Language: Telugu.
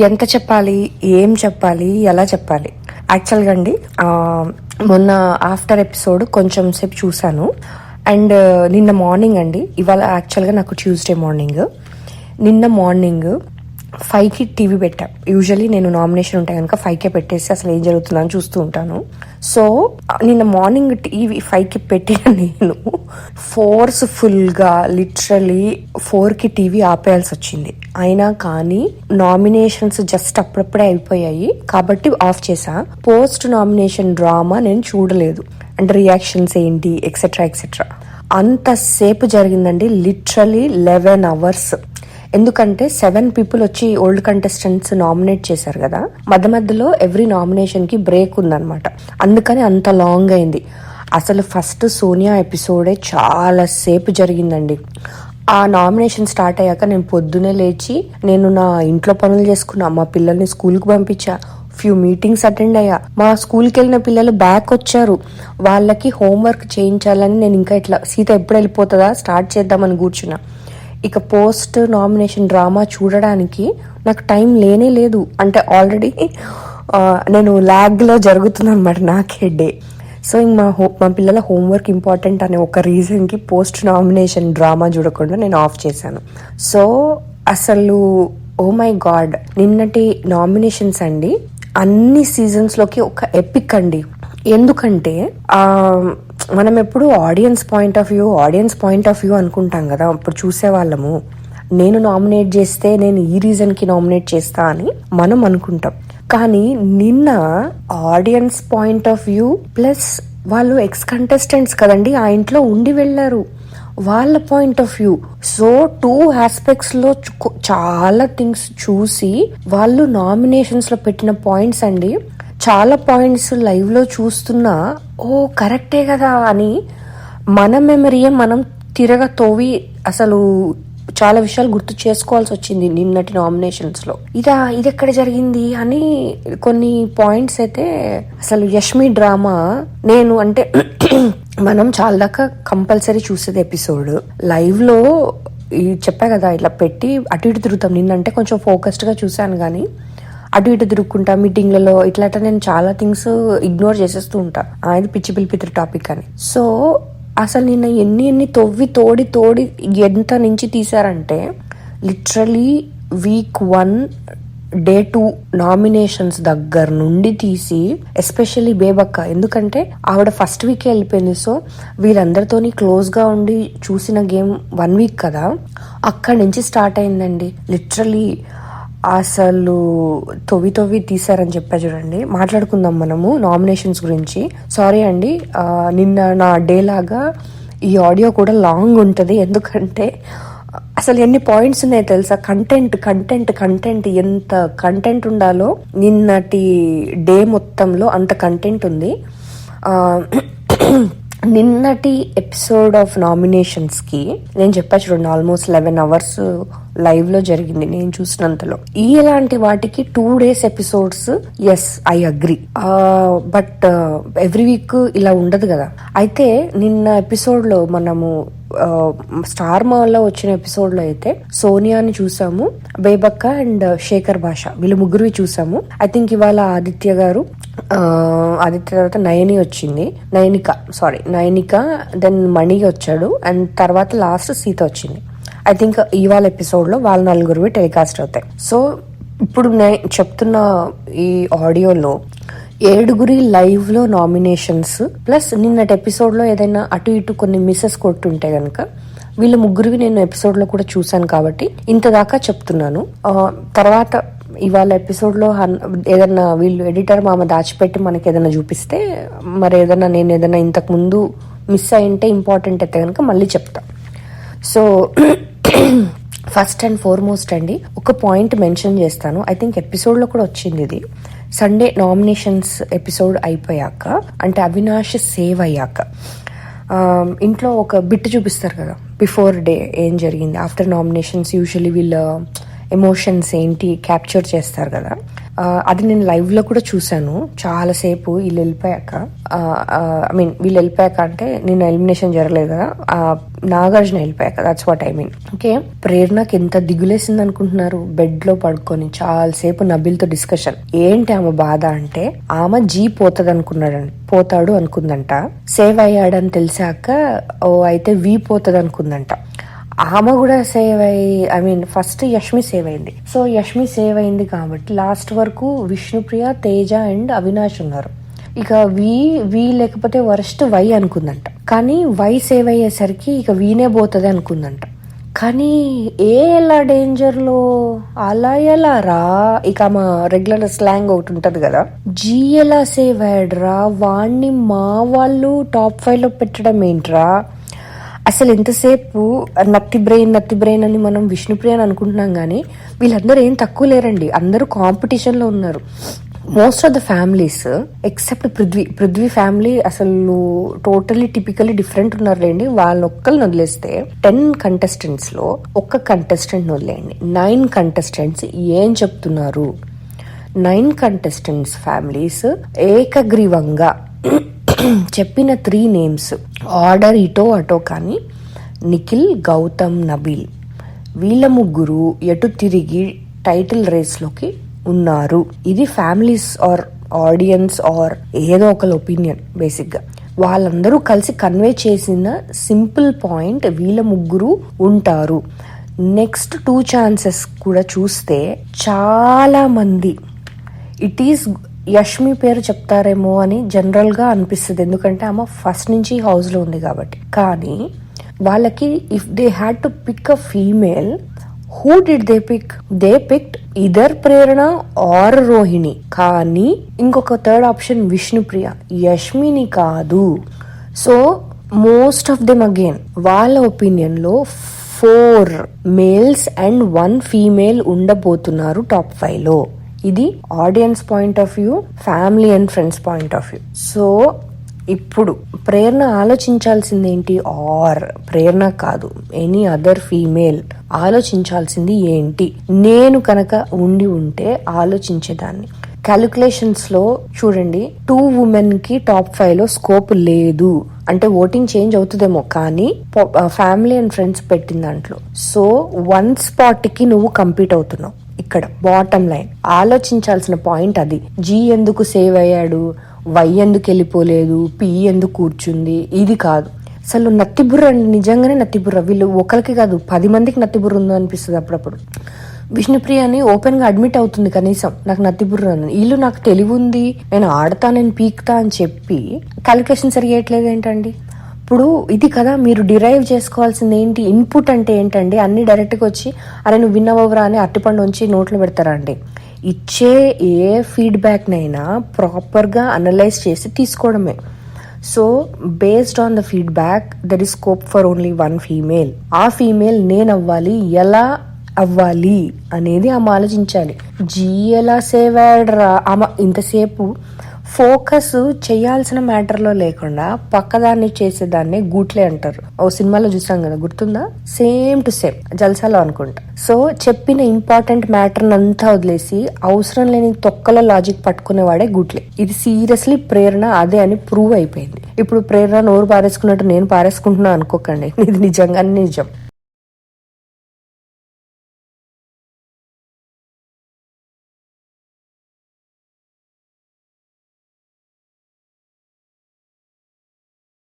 ఎంత చెప్పాలి, ఏం చెప్పాలి, ఎలా చెప్పాలి? యాక్చువల్గా అండి మొన్న ఆఫ్టర్ ఎపిసోడ్ కొంచెం సేపు చూశాను. అండ్ నిన్న మార్నింగ్ అండి, ఇవాళ యాక్చువల్గా నాకు ట్యూస్డే మార్నింగ్, నిన్న మార్నింగ్ 5కి టీవీ పెట్టా. యూజువలీ నేను నామినేషన్ ఉంటాయి కనుక 5కే పెట్టేసి అసలు ఏం జరుగుతుందని చూస్తూ ఉంటాను. సో నిన్న మార్నింగ్ టీవీ 5కి పెట్టిన నేను ఫోర్స్ఫుల్గా లిటరలీ 4కి టీవీ ఆపేయాల్సి వచ్చింది. అయినా కానీ నామినేషన్స్ జస్ట్ అప్పుడప్పుడే అయిపోయాయి కాబట్టి ఆఫ్ చేసా. పోస్ట్ నామినేషన్ డ్రామా నేను చూడలేదు. అంటే రియాక్షన్స్ ఏంటి ఎక్సెట్రా ఎక్సెట్రా అంతసేపు జరిగిందండి. Literally 11 hours. ఎందుకంటే 7 people వచ్చి ఓల్డ్ కంటెస్టెంట్స్ నామినేట్ చేశారు కదా, మధ్యలో ఎవ్రీ నామినేషన్ కి బ్రేక్ ఉందన్నమాట. అందుకని అంత లాంగ్ అయింది. అసలు ఫస్ట్ సోనియా ఎపిసోడే చాలా సేపు జరిగిందండి. ఆ నామినేషన్ స్టార్ట్ అయ్యాక నేను పొద్దునే లేచి నేను నా ఇంట్లో పనులు చేసుకున్నా, మా పిల్లల్ని స్కూల్కి పంపించా, ఫ్యూ మీటింగ్స్ అటెండ్ అయ్యా. మా స్కూల్కి వెళ్ళిన పిల్లలు బ్యాక్ వచ్చారు, వాళ్ళకి హోంవర్క్ చేయించాలని నేను ఇంకా ఇట్లా సీత ఎప్పుడు వెళ్ళిపోతుందా స్టార్ట్ చేద్దామని కూర్చున్నా. ఇక పోస్ట్ నామినేషన్ డ్రామా చూడడానికి నాకు టైం లేనే లేదు. అంటే ఆల్రెడీ నేను ల్యాగ్లో జరుగుతుంది అనమాట నాకే డే. సో ఇంక మా పిల్లల హోంవర్క్ ఇంపార్టెంట్ అనే ఒక రీజన్కి పోస్ట్ నామినేషన్ డ్రామా చూడకుండా నేను ఆఫ్ చేశాను. సో అసలు ఓ మై గాడ్, నిన్నటి నామినేషన్స్ అండి అన్ని సీజన్స్లోకి ఒక ఎపిక్ అండి. ఎందుకంటే మనం ఎప్పుడు ఆడియన్స్ పాయింట్ ఆఫ్ వ్యూ అనుకుంటాం కదా అప్పుడు చూసేవాళ్ళము. నేను నామినేట్ చేస్తే నేను ఈ రీజన్కి నామినేట్ చేస్తా అని మనం అనుకుంటాం. కానీ నిన్న audience point of view plus వాళ్ళు ఎక్స్ కంటెస్టెంట్స్ కదండి, ఆ ఇంట్లో ఉండి వెళ్ళారు, వాళ్ళ point of view. So 2 aspects లో చాలా థింగ్స్ చూసి వాళ్ళు నామినేషన్స్ లో పెట్టిన పాయింట్స్ అండి, చాలా పాయింట్స్ లైవ్ లో చూస్తున్నా ఓ కరెక్టే కదా అని మన మెమరీయే మనం తోవి అసలు చాలా విషయాలు గుర్తు చేసుకోవాల్సి వచ్చింది నిన్నటి నామినేషన్స్ లో. ఇది ఎక్కడ జరిగింది అని కొన్ని పాయింట్స్ అయితే అసలు యష్మి డ్రామా నేను అంటే మనం చాలా దాకా కంపల్సరీ చూసేది ఎపిసోడ్ లైవ్ లో చెప్పా కదా, ఇట్లా పెట్టి అటు ఇటు తిరుగుతాం. నిన్నంటే కొంచెం ఫోకస్డ్ గా చూసాను కానీ అటు ఇటు తిరుగుకుంటా మీటింగ్లలో ఇట్లా నేను చాలా థింగ్స్ ఇగ్నోర్ చేసేస్తూ ఉంటా. ఇది పిచ్చి పిలిపిత్రి టాపిక్ అని. సో అసలు నిన్న ఎన్ని తోడి ఎంత నుంచి తీసారంటే లిటరలీ వీక్ 1 Day 2 నామినేషన్స్ దగ్గర నుండి తీసి, ఎస్పెషల్లీ బేబక్క, ఎందుకంటే ఆవిడ ఫస్ట్ వీకే వెళ్ళిపోయింది. సో వీళ్ళందరితోని క్లోజ్ గా ఉండి చూసిన గేమ్ 1 week కదా, అక్కడి నుంచి స్టార్ట్ అయిందండి. లిటరలీ అసలు తొవ్వి తీసారని చెప్పా చూడండి. మాట్లాడుకుందాం మనము నామినేషన్స్ గురించి. సారీ అండి, నిన్న నా డే లాగా ఈ ఆడియో కూడా లాంగ్ ఉంటుంది. ఎందుకంటే అసలు ఎన్ని పాయింట్స్ ఉన్నాయి తెలుసా? కంటెంట్ ఎంత కంటెంట్ ఉండాలో నిన్నటి డే మొత్తంలో అంత కంటెంట్ ఉంది. నిన్నటి ఎపిసోడ్ ఆఫ్ నామినేషన్స్ కి నేను చెప్పా చూడండి, ఆల్మోస్ట్ 11 hours లైవ్ లో జరిగింది నేను చూసినంతలో. ఇలాంటి వాటికి 2 days episodes, yes I agree, but every week ఇలా ఉండదు కదా. అయితే నిన్న ఎపిసోడ్ లో మనము స్టార్ మాల్లో వచ్చిన ఎపిసోడ్ లో అయితే సోనియాని చూసాము, బేబక్క అండ్ శేఖర్ భాష, వీళ్ళు ముగ్గురు చూసాము. ఐ థింక్ ఇవాళ ఆదిత్య తర్వాత నయనిక దెన్ మణి వచ్చాడు, అండ్ తర్వాత లాస్ట్ సీత వచ్చింది. ఐ థింక్ ఇవాళ ఎపిసోడ్ లో వాళ్ళ 4 టెలికాస్ట్ అవుతాయి. సో ఇప్పుడు నేను చెప్తున్న ఈ ఆడియోలో 7 లైవ్ లో నామినేషన్స్ ప్లస్ నిన్నటి ఎపిసోడ్ లో ఏదైనా అటు ఇటు కొన్ని మిస్సెస్ కొట్టుంటే గనక వీళ్ళ ముగ్గురివి నేను ఎపిసోడ్ లో కూడా చూసాను కాబట్టి ఇంత దాకా చెప్తున్నాను. తర్వాత ఇవాళ ఎపిసోడ్ లో ఏదన్నా వీళ్ళు ఎడిటర్ మామ దాచిపెట్టి మనకి ఏదైనా చూపిస్తే, మరి నేను ఏదైనా ఇంతకు ముందు మిస్ అయింటే ఇంపార్టెంట్ అయితే కనుక మళ్ళీ చెప్తా. సో ఫస్ట్ అండ్ ఫార్మోస్ట్ అండి ఒక పాయింట్ మెన్షన్ చేస్తాను. ఐ థింక్ ఎపిసోడ్ లో కూడా వచ్చింది ఇది. సండే నామినేషన్స్ ఎపిసోడ్ అయిపోయాక, అంటే అవినాష్ సేవ్ అయ్యాక ఇంట్లో ఒక బిట్ చూపిస్తారు కదా, బిఫోర్ డే ఏం జరిగింది, ఆఫ్టర్ నామినేషన్స్ యూజువల్లీ వీళ్ళ ఎమోషన్స్ ఏంటి క్యాప్చర్ చేస్తారు కదా. అది నేను లైవ్ లో కూడా చూసాను చాలాసేపు. వీళ్ళు వెళ్ళిపోయాక వీళ్ళు వెళ్ళిపోయాక అంటే నేను ఎలిమినేషన్ జరగలేదు కదా, నాగార్జున వెళ్ళిపోయాక, that's what I mean. Okay, ప్రేరణకి ఎంత దిగులేసింది అనుకుంటున్నారు? బెడ్ లో పడుకొని చాలాసేపు నబిల్తో డిస్కషన్. ఏంటి ఆమె బాధ అంటే, ఆమె పోతాడు అనుకుందంట. సేవ్ అయ్యాడని తెలిసాక అయితే పోతుంది అనుకుందంట. ఆమె కూడా సేవ్ ఫస్ట్ యష్మి సేవ్ అయింది. సో యష్మి సేవ్ అయింది కాబట్టి లాస్ట్ వరకు విష్ణుప్రియ, తేజ అండ్ అవినాష్ ఉన్నారు. ఇక వి లేకపోతే వరస్ట్ వై అనుకుందంట. కానీ వై సేవ్ అయ్యేసరికి ఇక వీనే పోతుంది అనుకుందంట. కానీ ఎలా డేంజర్ లో అలా ఎలా రా, ఇక మా రెగ్యులర్ స్లాంగ్ ఒకటి ఉంటది కదా, జీ ఎలా సేవ్ అయ్యాడ్రా, వాణ్ణి మా వాళ్ళు టాప్ 5 లో పెట్టడం ఏంట్రా. అసలు ఎంతసేపు నత్తి బ్రెయిన్ అని మనం విష్ణుప్రియ అని అనుకుంటున్నాం కానీ వీళ్ళందరూ ఏం తక్కువ లేరండి. అందరూ కాంపిటీషన్ లో ఉన్నారు. Most of the families except Prithvi family అసలు టోటలీ టిపికలీ డిఫరెంట్ ఉన్నారులేండి. వాళ్ళొక్కరిని వదిలేస్తే 10 కంటెస్టెంట్స్ లో ఒక్క కంటెస్టెంట్ వదిలేయండి. 9 కంటెస్టెంట్స్ ఏం చెప్తున్నారు? 9 కంటెస్టెంట్స్ ఫ్యామిలీస్ ఏకగ్రీవంగా చెప్పిన 3 నేమ్స్, ఆర్డర్ ఇటో అటో కానీ, నిఖిల్, గౌతమ్, నబీల్, వీళ్ళ ముగ్గురు ఎటు తిరిగి టైటిల్ రేస్ లోకి ఉన్నారు. ఇది ఫ్యామిలీస్ ఆర్ ఆడియన్స్ ఆర్ ఏదో ఒక ఒపీనియన్. బేసిక్ గా వాళ్ళందరూ కలిసి కన్వే చేసిన సింపుల్ పాయింట్, వీళ్ళ ముగ్గురు ఉంటారు. నెక్స్ట్ 2 ఛాన్సెస్ కూడా చూస్తే చాలా మంది ఇట్ ఈస్ యష్మి పేరు చెప్తారేమో అని జనరల్ గా అనిపిస్తుంది, ఎందుకంటే ఆమె ఫస్ట్ నుంచి హౌస్ లో ఉంది కాబట్టి. కానీ వాళ్ళకి if they had to pick a female, who did they pick? They picked either Prerana or Rohini. కానీ ఇంకొక థర్డ్ ఆప్షన్ విష్ణుప్రియ, యష్మిని కాదు. So most of them again వాళ్ళ ఒపీనియన్ లో 4 మేల్స్ అండ్ 1 ఫీమేల్ ఉండబోతున్నారు టాప్ 5 లో. ఇది audience point of view, family and friends point of view. So ఇప్పుడు ప్రేరణ ఆలోచించాల్సింది ఏంటి? ఆర్ ప్రేరణ కాదు, ఎనీ అదర్ ఫీమేల్ ఆలోచించాల్సింది ఏంటి? నేను కనుక ఉంటే ఆలోచించేదాన్ని. క్యాలిక్యులేషన్స్ లో చూడండి, 2 ఉమెన్ కి టాప్ 5 లో స్కోప్ లేదు అంటే ఓటింగ్ చేంజ్ అవుతుందేమో, కానీ ఫ్యామిలీ అండ్ ఫ్రెండ్స్ పెట్టిన దాంట్లో. సో 1 స్పాట్ కి నువ్వు కంపీట్ అవుతున్నావు. ఇక్కడ బాటమ్ లైన్ ఆలోచించాల్సిన పాయింట్ అది. జీ ఎందుకు సేవ్ అయ్యాడు, వై ఎందుకు వెళ్ళిపోలేదు, పి ఎందుకు కూర్చుంది, ఇది కాదు. అసలు నత్తిబుర్ర, నిజంగానే నత్తిబుర్ర. వీళ్ళు ఒకరికి కాదు 10 మందికి నత్తిబుర్ర ఉందో అనిపిస్తుంది అప్పుడప్పుడు. విష్ణుప్రియ అని ఓపెన్ గా అడ్మిట్ అవుతుంది కనీసం, నాకు నత్తిబుర్ర అని. వీళ్ళు నాకు తెలివి ఉంది, నేను ఆడతా, నేను పీక్తా అని చెప్పి క్యాలిక్యులేషన్ సరిగేయట్లేదు ఏంటండి? ఇప్పుడు ఇది కదా మీరు డిరైవ్ చేసుకోవాల్సింది ఏంటి? ఇన్పుట్ అంటే ఏంటండి? అన్ని డైరెక్ట్గా వచ్చి అరే నువ్వు విన్నవరా అని అట్టిపండు ఉంచి నోట్లో పెడతారా అండి? ఇచ్చే ఏ ఫీడ్బ్యాక్ నైనా ప్రాపర్గా అనలైజ్ చేసి తీసుకోవడమే. So based on the feedback there is scope for only 1 female. ఆ ఫీమేల్ నేను అవ్వాలి, ఎలా అవ్వాలి అనేది ఆమె ఆలోచించాలి. జీ ఎలా సేవ్ అయ్యాడ్రా, ఆమె ఇంతసేపు ఫోకస్ చేయాల్సిన మ్యాటర్ లో లేకుండా పక్కదాన్ని చేసేదాన్ని గూట్లే అంటారు. ఓ సినిమాలో చూసాం కదా, గుర్తుందా? సేమ్ టు సేమ్ జల్సాలో అనుకుంటా. సో చెప్పిన ఇంపార్టెంట్ మ్యాటర్ అంతా వదిలేసి అవసరం లేని తొక్కల లాజిక్ పట్టుకునేవాడే గూట్లే. ఇది సీరియస్లీ ప్రేరణ అదే అని ప్రూవ్ అయిపోయింది. ఇప్పుడు ప్రేరణ నోరు పారేసుకున్నట్టు నేను పారేసుకుంటున్నా అనుకోకండి, ఇది నిజంగానే నిజం.